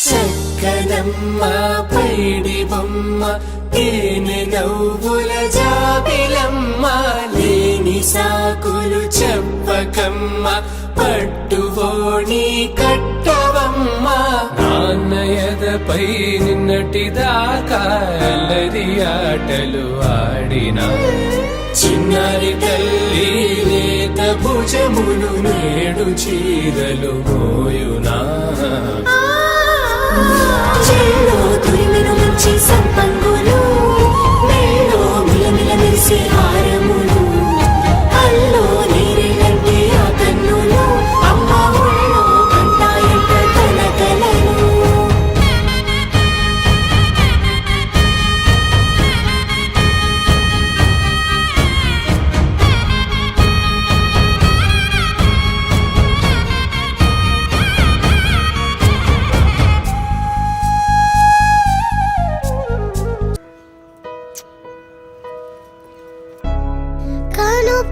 చక్కనమ్మ పైడి బొమ్మ తేనె నవ్వుల జాబిలమ్మ లేని సాకులు చెప్పకమ్మ పట్టువోణి కట్టవమ్మ నాన్నయదపై నిన్నటిదాకా అల్లరి ఆటలు ఆడినా చిన్నారి తల్లి లేత భుజములు నేడు చీరలు మోయునా చెల్లో తురిమిన మంచి సంపంగులు మేలో మిలమిల మెరిసే హారములు అల్లో నీరెలంటే ఆ కన్నులు అమ్మ ఒళ్ళో కంటాయంట తన కలలు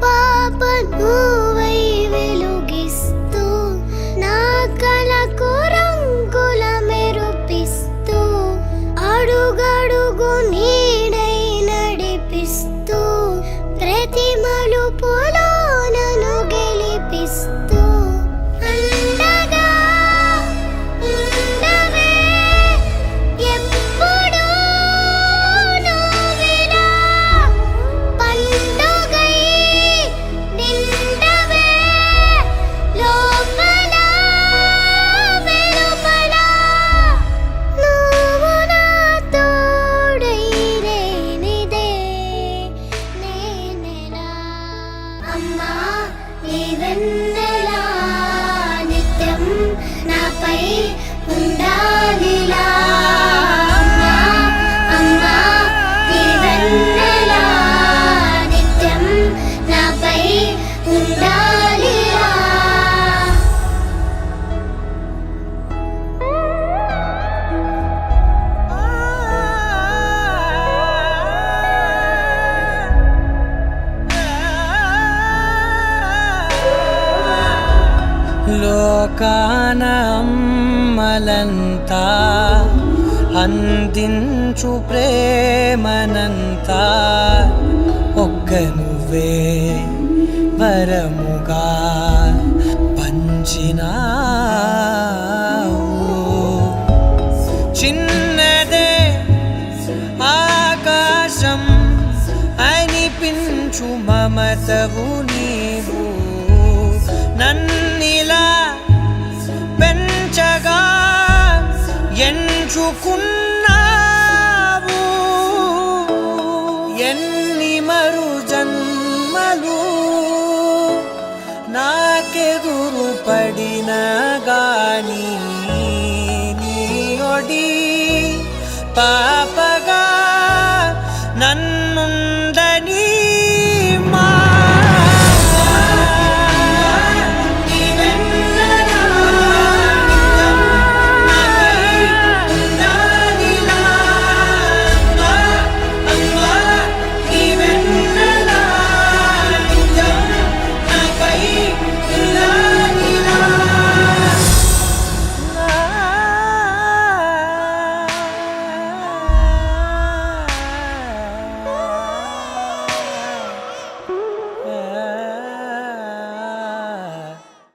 పాప నువ్వై వెలుగిస్తూ నా కళకు రంగుల మెరుపిస్తూ అడుగడుగు నీడై నడిపిస్తూ ప్రతి మలుపులో నన్ను గెలిపిస్తూ అండగా ఉండవే ఎప్పుడూ నువ్విలా పండుగై నిండవే లోపల వెలుపల నువ్వు నా తోడై లేనిదే నేనెలా అమ్మా నీ వెన్నెలా నిత్యం నాపై ఉండాలిలా అమ్మా అమ్మా నీ వెన్నెలా నిత్యం నాపై ఉండాలిలా లోకాన అమ్మలంతా అందించు ప్రేమనంతా ఒక్క నువ్వే వరముగా పంచినావు చిన్నదే ఆకాశం అనిపించు మమతవు నీవు నన్నిలా పెంచగా ఎంచుకున్నావు ఎన్ని మరు జన్మలు నాకెదురు పడిన గాని నీ ఒడి పాప